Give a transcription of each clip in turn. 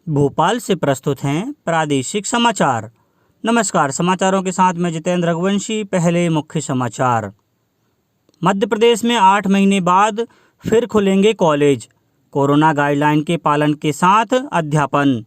भोपाल से प्रस्तुत हैं प्रादेशिक समाचार। नमस्कार, समाचारों के साथ मैं जितेंद्र रघुवंशी। पहले मुख्य समाचार। मध्य प्रदेश में 8 महीने बाद फिर खुलेंगे कॉलेज, कोरोना गाइडलाइन के पालन के साथ अध्यापन।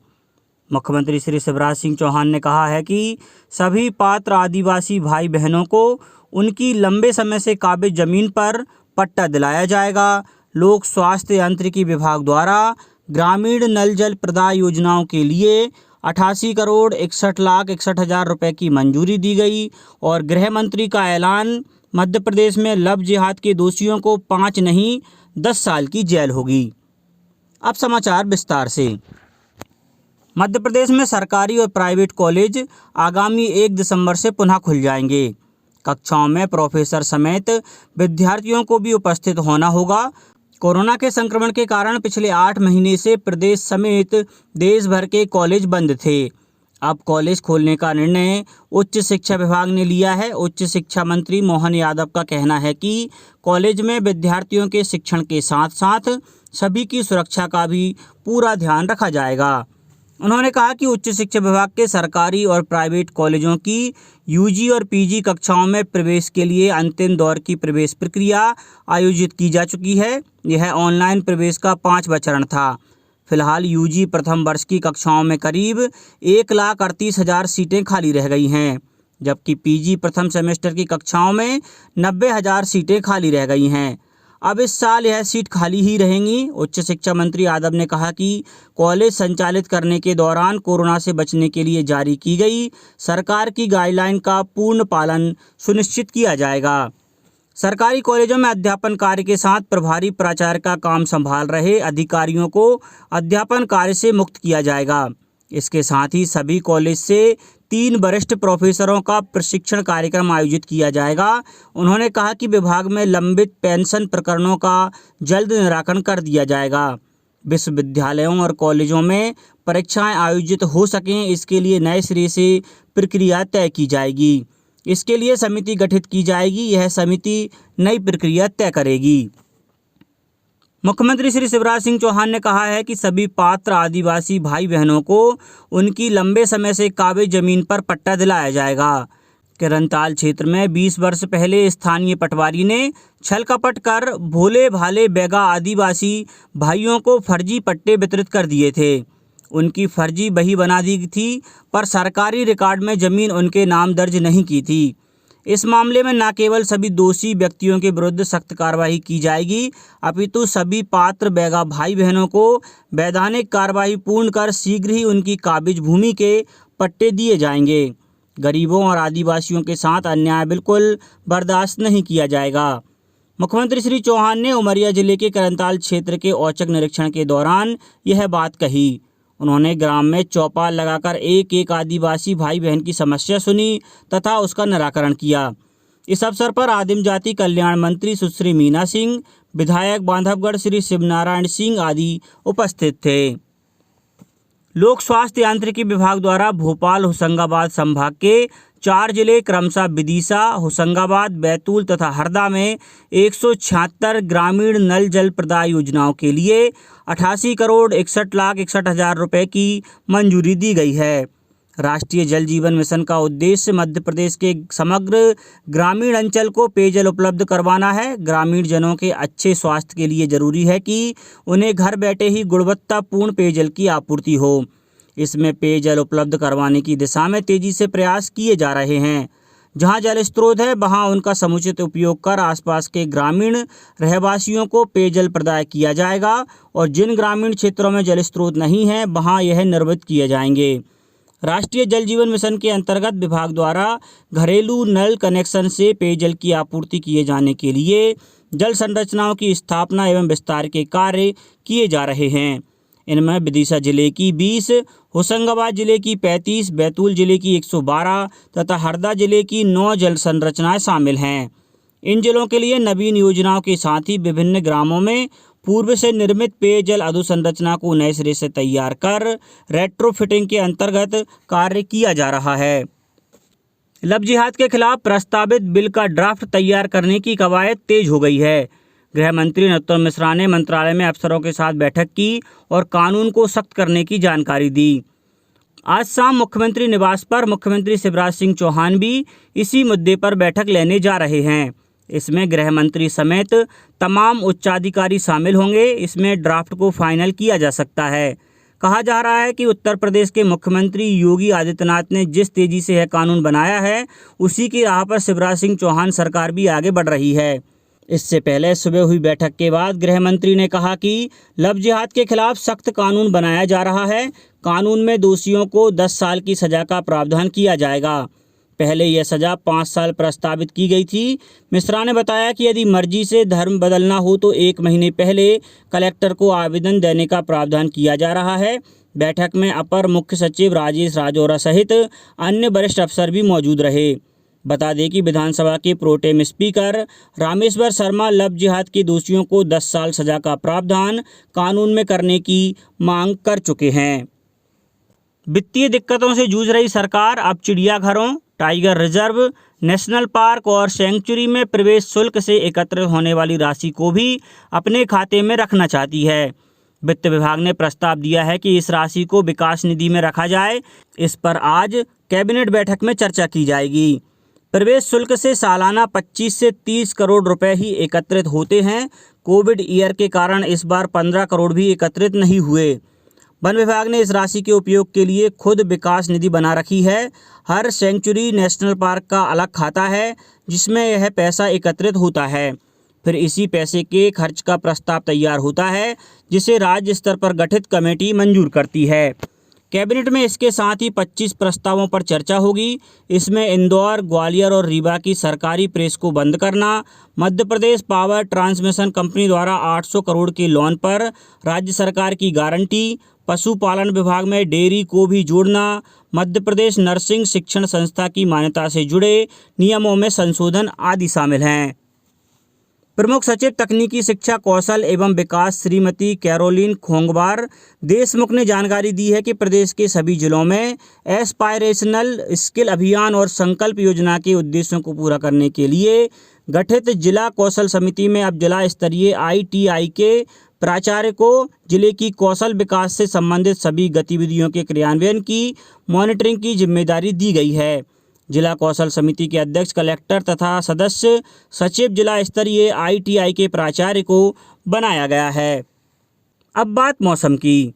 मुख्यमंत्री श्री शिवराज सिंह चौहान ने कहा है कि सभी पात्र आदिवासी भाई बहनों को उनकी लंबे समय से काबिज जमीन पर पट्टा दिलाया जाएगा। लोक स्वास्थ्य यांत्रिकी विभाग द्वारा ग्रामीण नल जल प्रदाय योजनाओं के लिए 88,61,61,000 रुपए की मंजूरी दी गई। और गृह मंत्री का ऐलान, मध्य प्रदेश में लव जिहाद के दोषियों को 5 नहीं 10 साल की जेल होगी। अब समाचार विस्तार से। मध्य प्रदेश में सरकारी और प्राइवेट कॉलेज आगामी 1 दिसंबर से पुनः खुल जाएंगे। कक्षाओं में प्रोफेसर समेत विद्यार्थियों को भी उपस्थित होना होगा। कोरोना के संक्रमण के कारण पिछले 8 महीने से प्रदेश समेत देश भर के कॉलेज बंद थे। अब कॉलेज खोलने का निर्णय उच्च शिक्षा विभाग ने लिया है। उच्च शिक्षा मंत्री मोहन यादव का कहना है कि कॉलेज में विद्यार्थियों के शिक्षण के साथ साथ सभी की सुरक्षा का भी पूरा ध्यान रखा जाएगा। उन्होंने कहा कि उच्च शिक्षा विभाग के सरकारी और प्राइवेट कॉलेजों की यूजी और पीजी कक्षाओं में प्रवेश के लिए अंतिम दौर की प्रवेश प्रक्रिया आयोजित की जा चुकी है। यह ऑनलाइन प्रवेश का 5वां चरण था। फिलहाल यूजी प्रथम वर्ष की कक्षाओं में करीब 1,38,000 सीटें खाली रह गई हैं, जबकि पीजी प्रथम सेमेस्टर की कक्षाओं में 90,000 सीटें खाली रह गई हैं। अब इस साल यह सीट खाली ही रहेंगी। उच्च शिक्षा मंत्री यादव ने कहा कि कॉलेज संचालित करने के दौरान कोरोना से बचने के लिए जारी की गई सरकार की गाइडलाइन का पूर्ण पालन सुनिश्चित किया जाएगा। सरकारी कॉलेजों में अध्यापन कार्य के साथ प्रभारी प्राचार्य का काम संभाल रहे अधिकारियों को अध्यापन कार्य से मुक्त किया जाएगा। इसके साथ ही सभी कॉलेज से 3 वरिष्ठ प्रोफेसरों का प्रशिक्षण कार्यक्रम आयोजित किया जाएगा। उन्होंने कहा कि विभाग में लंबित पेंशन प्रकरणों का जल्द निराकरण कर दिया जाएगा। विश्वविद्यालयों और कॉलेजों में परीक्षाएं आयोजित हो सकें, इसके लिए नए सिरे से प्रक्रिया तय की जाएगी। इसके लिए समिति गठित की जाएगी। यह समिति नई प्रक्रिया तय करेगी। मुख्यमंत्री श्री शिवराज सिंह चौहान ने कहा है कि सभी पात्र आदिवासी भाई बहनों को उनकी लंबे समय से काबिज जमीन पर पट्टा दिलाया जाएगा। किरंताल क्षेत्र में 20 वर्ष पहले स्थानीय पटवारी ने छल कपट कर भोले भाले बैगा आदिवासी भाइयों को फर्जी पट्टे वितरित कर दिए थे। उनकी फर्जी बही बना दी थी, पर सरकारी रिकॉर्ड में जमीन उनके नाम दर्ज नहीं की थी। इस मामले में न केवल सभी दोषी व्यक्तियों के विरुद्ध सख्त कार्रवाई की जाएगी, अपितु सभी पात्र बैगा भाई बहनों को वैधानिक कार्रवाई पूर्ण कर शीघ्र ही उनकी काबिज भूमि के पट्टे दिए जाएंगे। गरीबों और आदिवासियों के साथ अन्याय बिल्कुल बर्दाश्त नहीं किया जाएगा। मुख्यमंत्री श्री चौहान ने उमरिया जिले के किरंताल क्षेत्र के औचक निरीक्षण के दौरान यह बात कही। उन्होंने ग्राम में चौपाल लगाकर एक आदिवासी भाई बहन की समस्या सुनी तथा उसका निराकरण किया। इस अवसर पर आदिम जाति कल्याण मंत्री सुश्री मीना सिंह, विधायक बांधवगढ़ श्री शिवनारायण सिंह आदि उपस्थित थे। लोक स्वास्थ्य यांत्रिकी विभाग द्वारा भोपाल होशंगाबाद संभाग के 4 जिले क्रमशः विदिशा, होशंगाबाद, बैतूल तथा हरदा में 176 ग्रामीण नल जल प्रदाय योजनाओं के लिए 88,61,61,000 रुपए की मंजूरी दी गई है। राष्ट्रीय जल जीवन मिशन का उद्देश्य मध्य प्रदेश के समग्र ग्रामीण अंचल को पेयजल उपलब्ध करवाना है। ग्रामीण जनों के अच्छे स्वास्थ्य के लिए जरूरी है कि उन्हें घर बैठे ही गुणवत्तापूर्ण पेयजल की आपूर्ति हो। इसमें पेयजल उपलब्ध करवाने की दिशा में तेजी से प्रयास किए जा रहे हैं। जहां जल स्रोत है वहां उनका समुचित उपयोग कर आसपास के ग्रामीण रहवासियों को पेयजल प्रदाय किया जाएगा और जिन ग्रामीण क्षेत्रों में जल स्रोत नहीं है वहां यह निर्मित किए जाएंगे। राष्ट्रीय जल जीवन मिशन के अंतर्गत विभाग द्वारा घरेलू नल कनेक्शन से पेयजल की आपूर्ति किए जाने के लिए जल संरचनाओं की स्थापना एवं विस्तार के कार्य किए जा रहे हैं। इनमें विदिशा जिले की 20, होशंगाबाद जिले की 35, बैतूल जिले की 112 तथा हरदा जिले की 9 जल संरचनाएं शामिल हैं। इन जिलों के लिए नवीन योजनाओं के साथ ही विभिन्न ग्रामों में पूर्व से निर्मित पेयजल अधोसंरचना को नए सिरे से तैयार कर रेट्रोफिटिंग के अंतर्गत कार्य किया जा रहा है। लव जिहाद के खिलाफ प्रस्तावित बिल का ड्राफ्ट तैयार करने की कवायद तेज हो गई है। गृह मंत्री नरोत्तम मिश्रा ने मंत्रालय में अफसरों के साथ बैठक की और कानून को सख्त करने की जानकारी दी। आज शाम मुख्यमंत्री निवास पर मुख्यमंत्री शिवराज सिंह चौहान भी इसी मुद्दे पर बैठक लेने जा रहे हैं। इसमें गृह मंत्री समेत तमाम उच्चाधिकारी शामिल होंगे। इसमें ड्राफ्ट को फाइनल किया जा सकता है। कहा जा रहा है कि उत्तर प्रदेश के मुख्यमंत्री योगी आदित्यनाथ ने जिस तेजी से यह कानून बनाया है, उसी की राह पर शिवराज सिंह चौहान सरकार भी आगे बढ़ रही है। इससे पहले सुबह हुई बैठक के बाद गृह मंत्री ने कहा कि लव जिहाद के खिलाफ सख्त कानून बनाया जा रहा है। कानून में दोषियों को 10 साल की सजा का प्रावधान किया जाएगा। पहले यह सजा 5 साल प्रस्तावित की गई थी। मिश्रा ने बताया कि यदि मर्जी से धर्म बदलना हो तो 1 महीने पहले कलेक्टर को आवेदन देने का प्रावधान किया जा रहा है। बैठक में अपर मुख्य सचिव राजेश राजौरा सहित अन्य वरिष्ठ अफसर भी मौजूद रहे। बता दें कि विधानसभा के protem speaker Rameshwar Sharma love जिहाद के दोषियों को 10 साल सजा का प्रावधान कानून में करने की मांग कर चुके हैं। वित्तीय दिक्कतों से जूझ रही सरकार अब चिड़ियाघरों, टाइगर रिजर्व, नेशनल पार्क और सेंचुरी में प्रवेश शुल्क से एकत्रित होने वाली राशि को भी अपने खाते में रखना चाहती है। वित्त विभाग ने प्रस्ताव दिया है कि इस राशि को विकास निधि में रखा जाए। इस पर आज कैबिनेट बैठक में चर्चा की जाएगी। प्रवेश शुल्क से सालाना 25 से 30 करोड़ रुपए ही एकत्रित होते हैं। कोविड ईयर के कारण इस बार 15 करोड़ भी एकत्रित नहीं हुए। वन विभाग ने इस राशि के उपयोग के लिए खुद विकास निधि बना रखी है। हर सेंचुरी नेशनल पार्क का अलग खाता है जिसमें यह पैसा एकत्रित होता है। फिर इसी पैसे के खर्च का प्रस्ताव तैयार होता है जिसे राज्य स्तर पर गठित कमेटी मंजूर करती है। कैबिनेट में इसके साथ ही 25 प्रस्तावों पर चर्चा होगी। इसमें इंदौर, ग्वालियर और रीवा की सरकारी प्रेस को बंद करना, Madhya Pradesh power transmission company द्वारा 800 करोड़ के लोन पर राज्य सरकार की गारंटी, पशुपालन विभाग में डेयरी को भी जोड़ना, मध्य प्रदेश नर्सिंग शिक्षण संस्था की मान्यता से जुड़े नियमों में संशोधन आदि शामिल हैं। प्रमुख सचिव तकनीकी शिक्षा, कौशल एवं विकास श्रीमती कैरोलिन खोंगवार देशमुख ने जानकारी दी है कि प्रदेश के सभी जिलों में एस्पायरेशनल स्किल अभियान और संकल्प योजना के उद्देश्यों को पूरा करने के लिए गठित जिला कौशल समिति में अब जिला स्तरीय ITI के प्राचार्य को जिले की कौशल विकास से संबंधित सभी गतिविधियों के क्रियान्वयन की मॉनिटरिंग की जिम्मेदारी दी गई है। जिला कौशल समिति के अध्यक्ष कलेक्टर तथा सदस्य सचिव जिला स्तरीय ITI के प्राचार्य को बनाया गया है। अब बात मौसम की।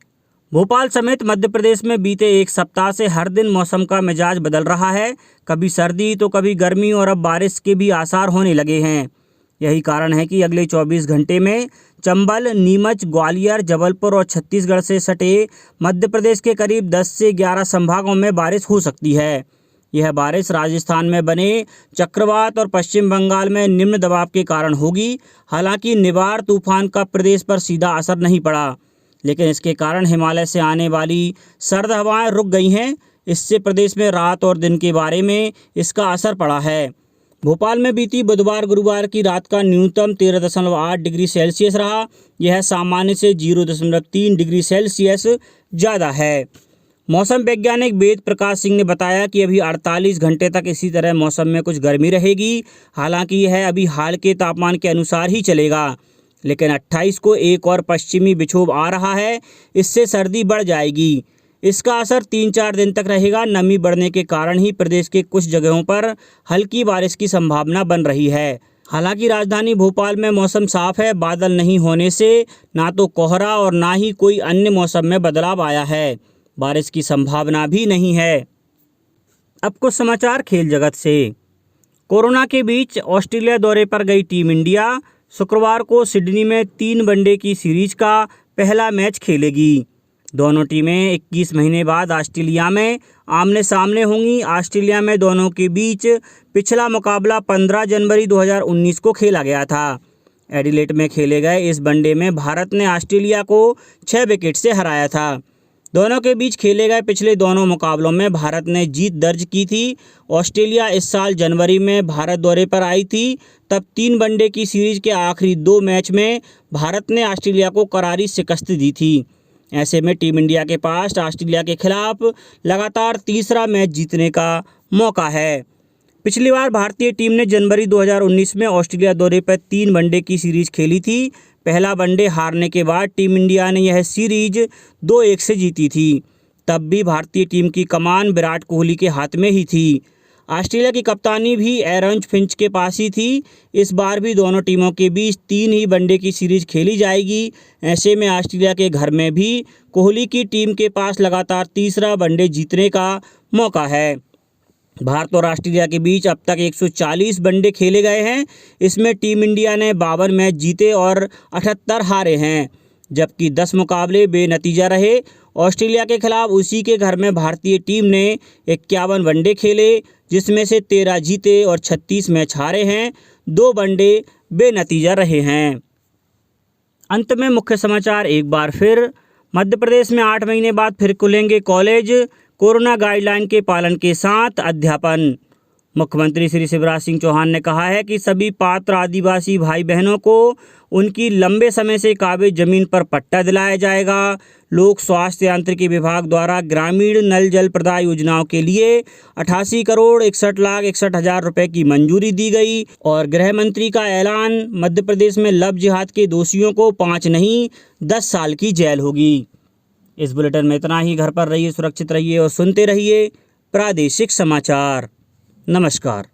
भोपाल समेत मध्य प्रदेश में बीते एक सप्ताह से हर दिन मौसम का मिजाज बदल रहा है। कभी सर्दी तो कभी गर्मी और अब बारिश के भी आसार होने लगे हैं। यही कारण है कि अगले 24 घंटे में चंबल, नीमच, ग्वालियर, जबलपुर और छत्तीसगढ़ से सटे मध्य प्रदेश के करीब 10 से 11 संभागों में बारिश हो सकती है। यह बारिश राजस्थान में बने चक्रवात और पश्चिम बंगाल में निम्न दबाव के कारण होगी। हालांकि निवार तूफान का प्रदेश पर सीधा असर नहीं पड़ा, लेकिन इसके कारण हिमालय से आने वाली सर्द हवाएं रुक गई हैं। इससे प्रदेश में रात और दिन के बारे में इसका असर पड़ा है। भोपाल में बीती बुधवार गुरुवार की रात का न्यूनतम 13.8 डिग्री सेल्सियस रहा। यह सामान्य से 0.3 डिग्री सेल्सियस ज़्यादा है। मौसम वैज्ञानिक वेद प्रकाश सिंह ने बताया कि अभी 48 घंटे तक इसी तरह मौसम में कुछ गर्मी रहेगी। हालांकि यह अभी हाल के तापमान के अनुसार ही चलेगा, लेकिन 28 को एक और पश्चिमी विक्षोभ आ रहा है। इससे सर्दी बढ़ जाएगी। इसका असर 3-4 दिन तक रहेगा। नमी बढ़ने के कारण ही प्रदेश के कुछ जगहों पर हल्की बारिश की संभावना बन रही है। हालांकि राजधानी भोपाल में मौसम साफ है। बादल नहीं होने से ना तो कोहरा और ना ही कोई अन्य मौसम में बदलाव आया है। बारिश की संभावना भी नहीं है। अब कुछ समाचार खेल जगत से। कोरोना के बीच ऑस्ट्रेलिया दौरे पर गई टीम इंडिया शुक्रवार को सिडनी में 3 वनडे की सीरीज का पहला मैच खेलेगी। दोनों टीमें 21 महीने बाद ऑस्ट्रेलिया में आमने सामने होंगी। ऑस्ट्रेलिया में दोनों के बीच पिछला मुकाबला 15 जनवरी 2019 को खेला गया था। एडिलेड में खेले गए इस वनडे में भारत ने ऑस्ट्रेलिया को 6 विकेट से हराया था। दोनों के बीच खेले गए पिछले दोनों मुकाबलों में भारत ने जीत दर्ज की थी। ऑस्ट्रेलिया इस साल जनवरी में भारत दौरे पर आई थी। तब 3 वनडे की सीरीज के आखिरी 2 मैच में भारत ने ऑस्ट्रेलिया को करारी शिकस्त दी थी। ऐसे में टीम इंडिया के पास ऑस्ट्रेलिया के खिलाफ लगातार तीसरा मैच जीतने का मौका है। पिछली बार भारतीय टीम ने जनवरी 2019 में ऑस्ट्रेलिया दौरे पर 3 वनडे की सीरीज खेली थी। पहला वनडे हारने के बाद टीम इंडिया ने यह सीरीज 2-1 से जीती थी। तब भी भारतीय टीम की कमान विराट कोहली के हाथ में ही थी। ऑस्ट्रेलिया की कप्तानी भी एरन फिंच के पास ही थी। इस बार भी दोनों टीमों के बीच 3 ही वनडे की सीरीज खेली जाएगी। ऐसे में ऑस्ट्रेलिया के घर में भी कोहली की टीम के पास लगातार तीसरा वनडे जीतने का मौका है। भारत और ऑस्ट्रेलिया के बीच अब तक 140 वनडे खेले गए हैं। इसमें टीम इंडिया ने 52 मैच जीते और 78 हारे हैं, जबकि 10 मुकाबले बेनतीजा रहे। ऑस्ट्रेलिया के खिलाफ उसी के घर में भारतीय टीम ने 51 वनडे खेले, जिसमें से 13 जीते और 36 मैच हारे हैं। 2 वनडे बेनतीजा रहे हैं। अंत में मुख्य समाचार एक बार फिर। मध्य प्रदेश में 8 महीने बाद फिर खुलेंगे कॉलेज, कोरोना गाइडलाइन के पालन के साथ अध्यापन। मुख्यमंत्री श्री शिवराज सिंह चौहान ने कहा है कि सभी पात्र आदिवासी भाई बहनों को उनकी लंबे समय से काबिज जमीन पर पट्टा दिलाया जाएगा। लोक स्वास्थ्य यांत्रिकी विभाग द्वारा ग्रामीण नल जल प्रदाय योजनाओं के लिए 88,61,61,000 रुपए की मंजूरी दी गई। और गृह मंत्री का ऐलान, मध्य प्रदेश में लव जिहाद के दोषियों को 5 नहीं 10 साल की जेल होगी। इस बुलेटिन में इतना ही। घर पर रहिए, सुरक्षित रहिए और सुनते रहिए प्रादेशिक समाचार। नमस्कार।